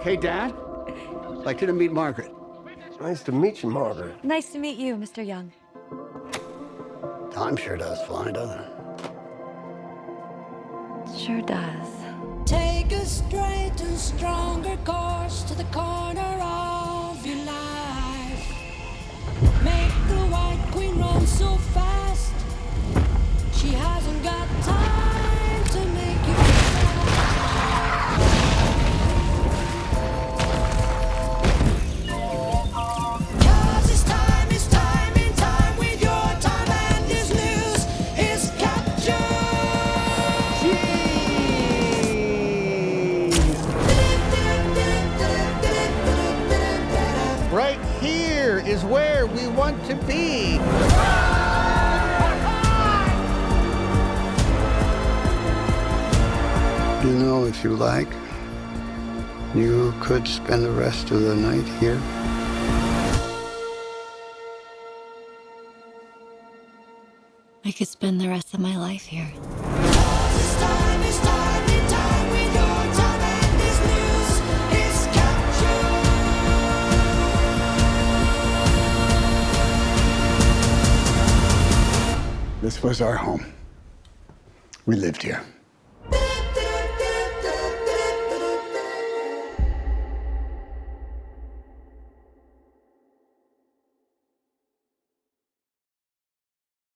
Hey, Dad. Like you to meet Margaret. Nice to meet you, Margaret. Nice to meet you, Mr. Young. Time sure does fly, doesn't it? Sure does. Take a straight and stronger course to the corner of your life. Make the White Queen run so fast. She hasn't got time to make you Cause it's time in time with your time and his news is captured. Right here is where we want to be. You know, if you like, you could spend the rest of the night here. I could spend the rest of my life here. It's time in time with your time and this news is captured. This was our home. We lived here.